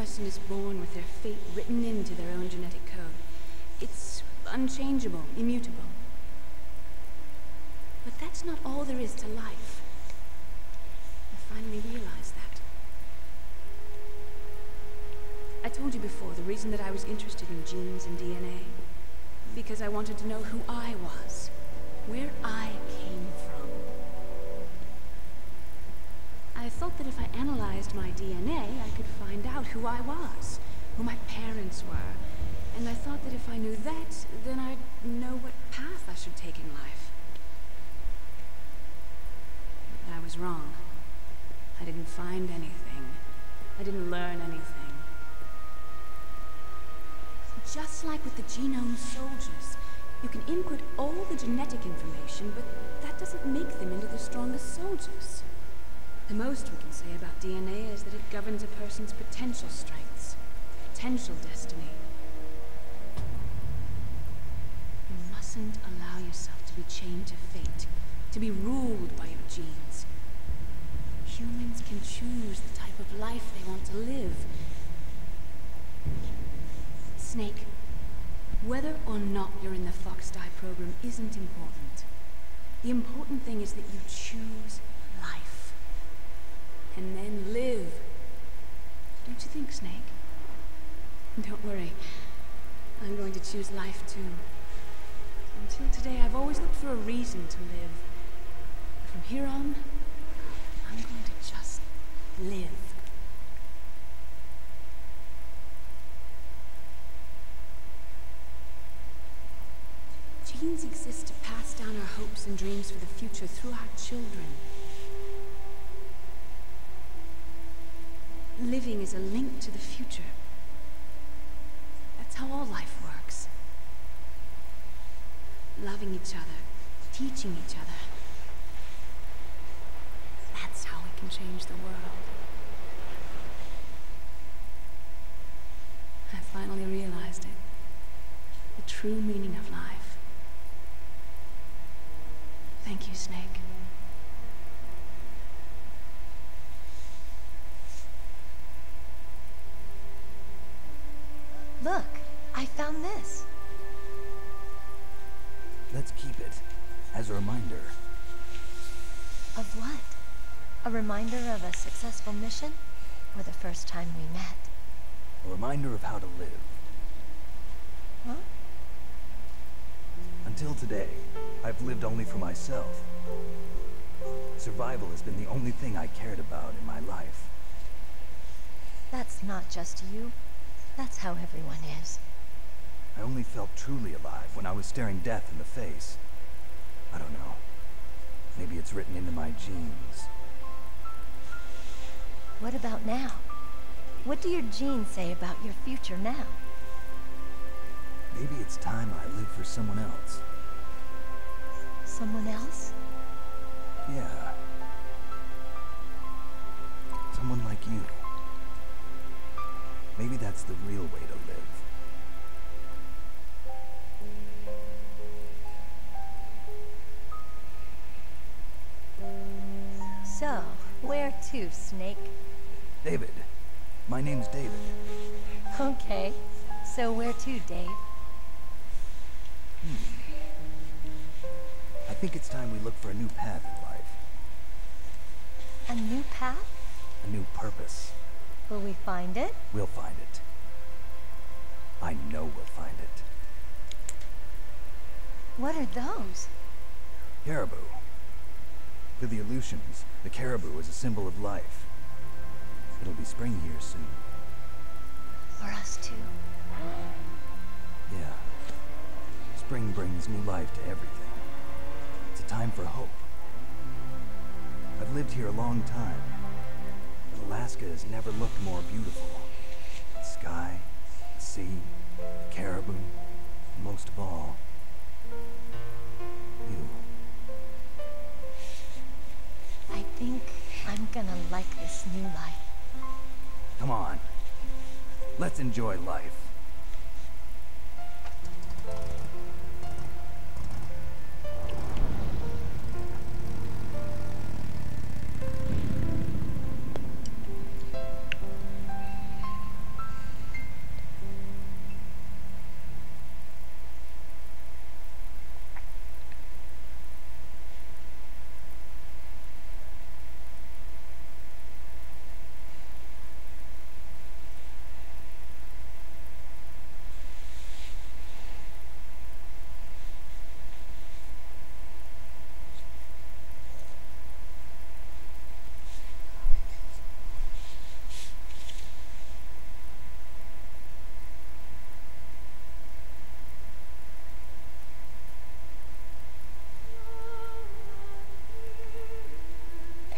person is born with their fate written into their own genetic code. It's unchangeable, immutable. But that's not all there is to life. I finally realized that. I told you before, the reason that I was interested in genes and DNA, because I wanted to know who I was, where I came from. I thought that if I analyzed my DNA, I could find out who I was, who my parents were, and I thought that if I knew that, then I'd know what path I should take in life. But I was wrong. I didn't find anything. I didn't learn anything. Just like with the genome soldiers, you can input all the genetic information, but that doesn't make them into the strongest soldiers. The most we can say about DNA is that it governs a person's potential strengths, potential destiny. You mustn't allow yourself to be chained to fate, to be ruled by your genes. Humans can choose the type of life they want to live. Snake, whether or not you're in the Fox-Die program isn't important. The important thing is that you choose life. And then live. Don't you think, Snake? Don't worry. I'm going to choose life too. Until today, I've always looked for a reason to live. But from here on, I'm going to just live. Genes exist to pass down our hopes and dreams for the future through our children. Living is a link to the future. That's how all life works. Loving each other, teaching each other. That's how we can change the world. I finally realized it. The true meaning of life. Thank you, Snake. Look, I found this. Let's keep it as a reminder. Of what? A reminder of a successful mission? Or the first time we met? A reminder of how to live. Huh? Until today, I've lived only for myself. Survival has been the only thing I cared about in my life. That's not just you. That's how everyone is. I only felt truly alive when I was staring death in the face. I don't know. Maybe it's written into my genes. What about now? What do your genes say about your future now? Maybe it's time I live for someone else. Someone else? Yeah. Someone like you. Maybe that's the real way to live. So, where to, Snake? David. My name's David. Okay. So where to, Dave? I think it's time we look for a new path in life. A new path? A new purpose. Will we find it? We'll find it. I know we'll find it. What are those? Caribou. For the Aleutians, the caribou is a symbol of life. It'll be spring here soon. For us too. Yeah. Spring brings new life to everything. It's a time for hope. I've lived here a long time, but Alaska has never looked more beautiful. The sky, the sea, the caribou, and most of all, you. I think I'm gonna like this new life. Come on. Let's enjoy life.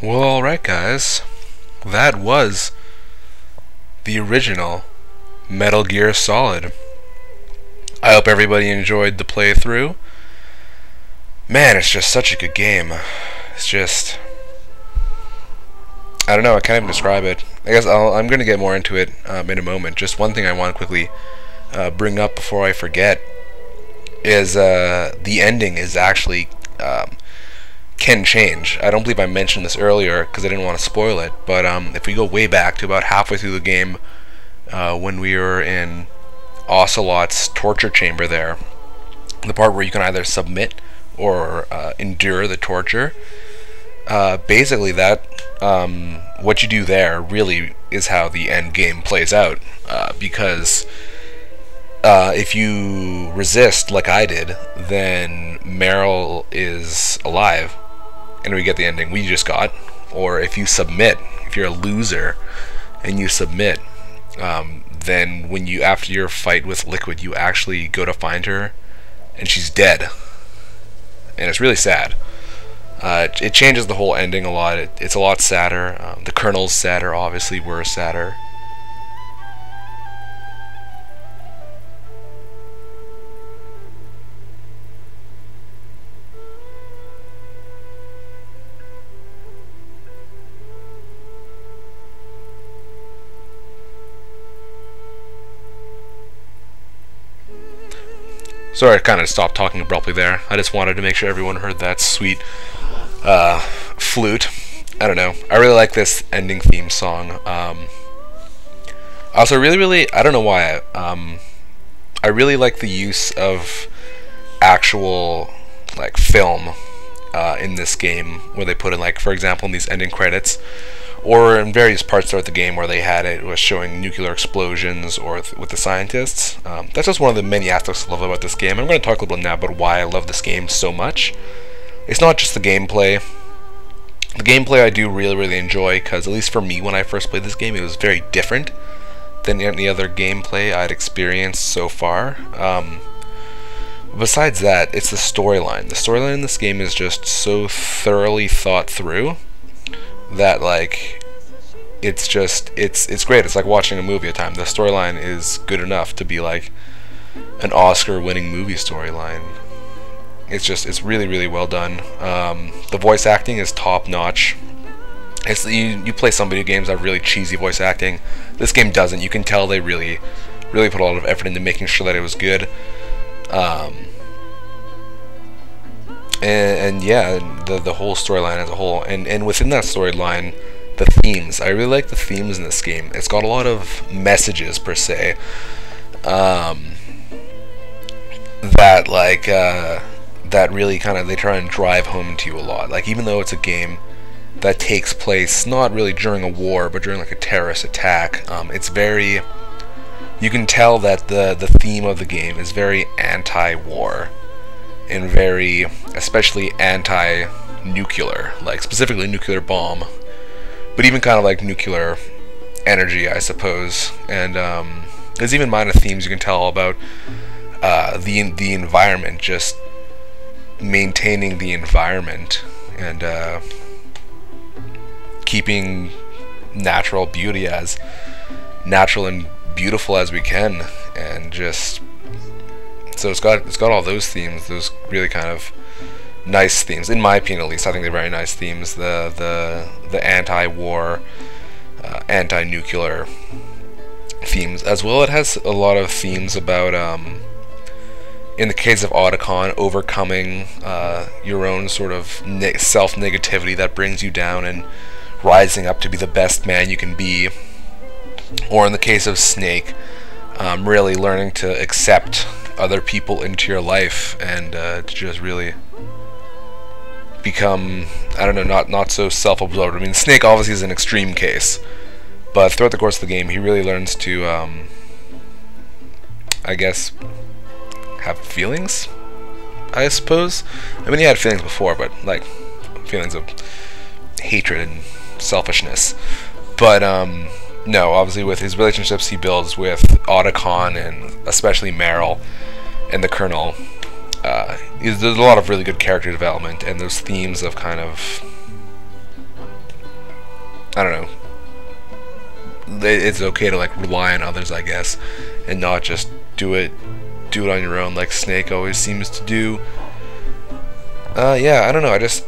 Well, alright guys, that was the original Metal Gear Solid. I hope everybody enjoyed the playthrough. Man, it's just such a good game. It's just, I don't know, I can't even describe it. I guess I'm going to get more into it in a moment. Just one thing I want to quickly bring up before I forget is the ending is actually can change. I don't believe I mentioned this earlier because I didn't want to spoil it, but if we go way back to about halfway through the game, when we were in Ocelot's torture chamber there, the part where you can either submit or endure the torture, basically that what you do there really is how the end game plays out, because if you resist like I did, then Meryl is alive and we get the ending we just got. Or if you submit, if you're a loser and you submit, then when you, after your fight with Liquid, you actually go to find her and she's dead, and it's really sad. It changes the whole ending a lot. It's a lot sadder. The Colonel's sadder, obviously. We're sadder. Sorry, I kind of stopped talking abruptly there. I just wanted to make sure everyone heard that sweet flute. I don't know. I really like this ending theme song. I also really, I don't know why, I really like the use of actual, like, film in this game, where they put in, like, for example, in these ending credits, or in various parts throughout the game where they had it was showing nuclear explosions or with the scientists. That's just one of the many aspects I love about this game. I'm going to talk a little bit now about why I love this game so much. It's not just the gameplay. The gameplay I do really enjoy, because at least for me when I first played this game, it was very different than any other gameplay I'd experienced so far. Besides that, it's the storyline. The storyline in this game is just so thoroughly thought through that, like, it's great. It's like watching a movie at a time. The storyline is good enough to be like an Oscar-winning movie storyline. It's really well done. The voice acting is top notch. You play some video games that have really cheesy voice acting. This game doesn't. You can tell they really put a lot of effort into making sure that it was good. And yeah, the whole storyline as a whole, and within that storyline, the themes. I really like the themes in this game. It's got a lot of messages per se, that really kind of, they try and drive home to you a lot. Like, even though it's a game that takes place not really during a war, but during like a terrorist attack, it's very, you can tell that the theme of the game is very anti-war. And very, especially anti-nuclear, like specifically nuclear bomb, but even kind of like nuclear energy, I suppose. And there's even minor themes you can tell about the environment, just maintaining the environment and keeping natural beauty as natural and beautiful as we can, and just. So it's got all those themes, those really kind of nice themes, in my opinion at least. I think they're very nice themes. The anti-war, anti-nuclear themes as well. It has a lot of themes about, in the case of Otacon, overcoming your own sort of self-negativity that brings you down and rising up to be the best man you can be. Or in the case of Snake, really learning to accept other people into your life and to just really become, I don't know, not so self-absorbed. I mean, Snake obviously is an extreme case, but throughout the course of the game, he really learns to, I guess, have feelings, I suppose. I mean, he had feelings before, but, like, feelings of hatred and selfishness. But, no, obviously with his relationships he builds with Otacon and especially Meryl and the Colonel, there's a lot of really good character development, and those themes of kind of I don't know, it's okay to like rely on others, I guess, and not just do it on your own like Snake always seems to do. Yeah, I don't know, I guess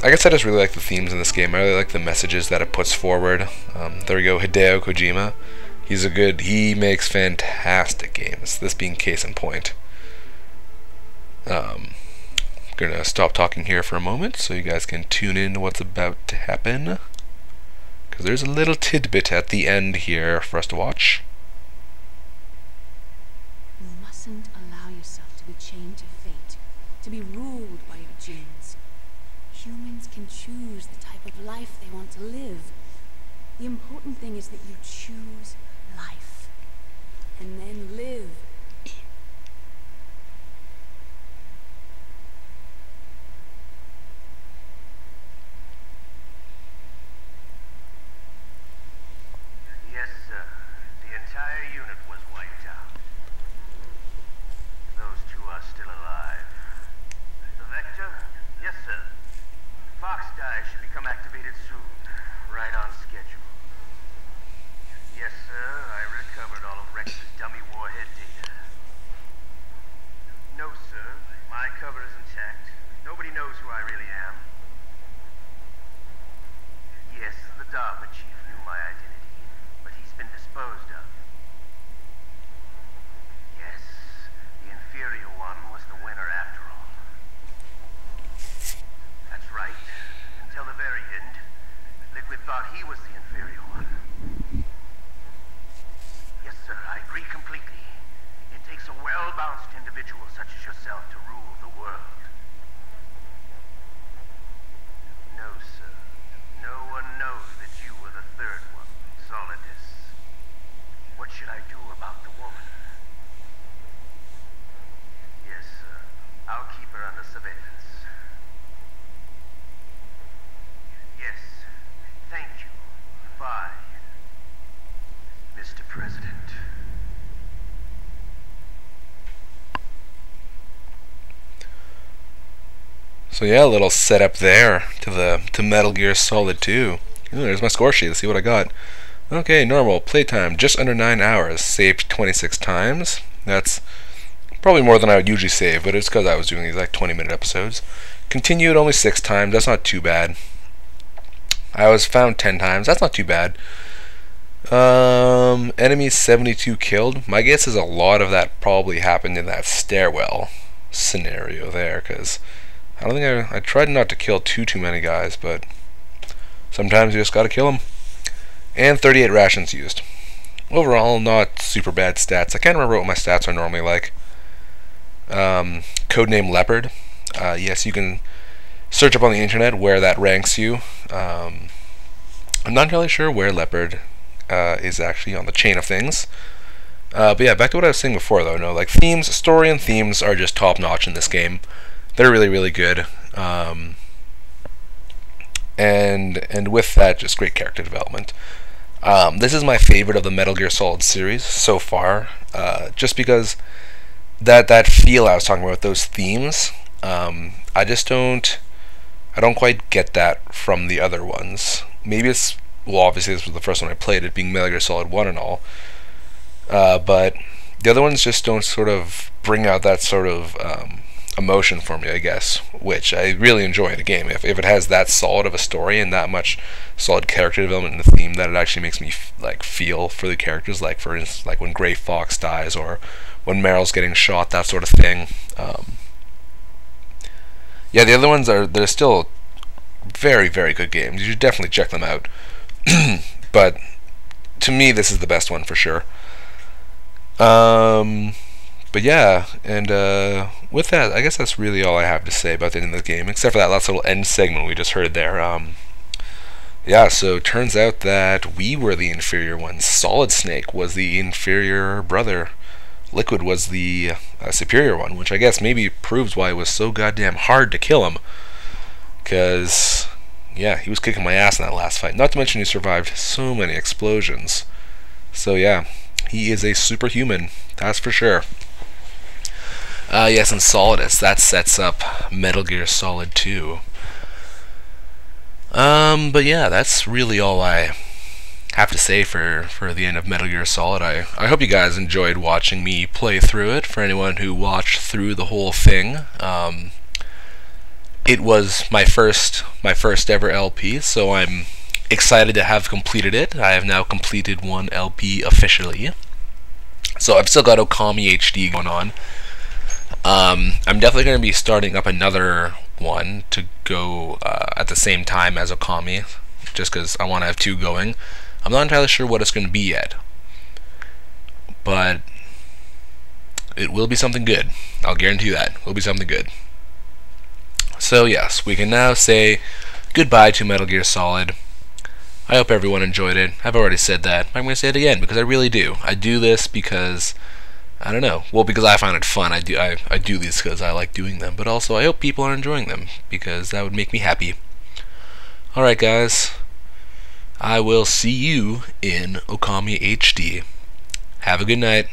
I just really like the themes in this game. I really like the messages that it puts forward. There we go, Hideo Kojima. He makes fantastic games, this being case in point. I'm gonna stop talking here for a moment so you guys can tune in to what's about to happen, because there's a little tidbit at the end here for us to watch. You mustn't allow yourself to be chained to fate, to be ruled by your genes. Humans can choose the type of life they want to live. The important thing is that you choose life, and then live. Yes, sir. The entire unit was wiped out. Those two are still alive. The Vector? Yes, sir. Fox Die should become activated soon. Right on schedule. Yes, sir. I recovered all of Rex's dummy warhead data. No, sir. My cover is intact. Nobody knows who I really am. Yes, the DARPA chief knew my identity, but he's been disposed of. Yes, the inferior one was the winner after all. That's right. Until the very end, Liquid thought he was the inferior one. Yes, sir, I agree completely. It takes a well-balanced individual such as yourself to rule the world. No, sir. No one knows that you were the third one, Solidus. What should I do about the woman? Yes, sir. I'll keep her under surveillance. Yes. Thank you. Bye. Mr. President. So yeah, a little setup there to Metal Gear Solid 2. Ooh, there's my score sheet. Let's see what I got. Okay, normal playtime just under 9 hours. Saved 26 times. That's probably more than I would usually save, but it's because I was doing these like 20-minute episodes. Continued only 6 times. That's not too bad. I was found 10 times. That's not too bad. Enemies 72 killed. My guess is a lot of that probably happened in that stairwell scenario there, because I don't think I tried not to kill too many guys, but sometimes you just gotta kill them. And 38 rations used. Overall, not super bad stats. I can't remember what my stats are normally like. Codename Leopard. Yes, you can search up on the internet where that ranks you. I'm not entirely sure where Leopard is actually on the chain of things. But yeah, back to what I was saying before though. No, like story and themes are just top notch in this game. They're really, really good. And with that, just great character development. This is my favorite of the Metal Gear Solid series so far, just because that feel I was talking about, those themes, I don't quite get that from the other ones. Maybe it's, well, obviously this was the first one I played, it being Metal Gear Solid 1 and all, but the other ones just don't sort of bring out that sort of emotion for me, I guess, which I really enjoy in a game. If it has that solid of a story and that much solid character development in the theme, that it actually makes me like feel for the characters, like for instance, like when Gray Fox dies or when Meryl's getting shot, that sort of thing. Yeah, the other ones they're still very, very good games. You should definitely check them out. But to me, this is the best one for sure. But yeah, and with that, I guess that's really all I have to say about the end of the game, except for that last little end segment we just heard there. Yeah, so it turns out that we were the inferior ones. Solid Snake was the inferior brother. Liquid was the superior one, which I guess maybe proves why it was so goddamn hard to kill him. Because, yeah, he was kicking my ass in that last fight. Not to mention he survived so many explosions. So yeah, he is a superhuman, that's for sure. Yes, and Solidus, that sets up Metal Gear Solid 2. But yeah, that's really all I have to say for the end of Metal Gear Solid. I hope you guys enjoyed watching me play through it. For anyone who watched through the whole thing, it was my first ever LP, so I'm excited to have completed it. I have now completed one LP officially. So I've still got Okami HD going on. I'm definitely going to be starting up another one to go at the same time as Okami, just because I want to have two going. I'm not entirely sure what it's going to be yet, but it will be something good. I'll guarantee you that. It will be something good. So yes, we can now say goodbye to Metal Gear Solid. I hope everyone enjoyed it. I've already said that. I'm going to say it again because I really do. I do this because, I don't know, well, because I find it fun. I do these because I like doing them, but also I hope people are enjoying them because that would make me happy. Alright guys, I will see you in Okami HD. Have a good night.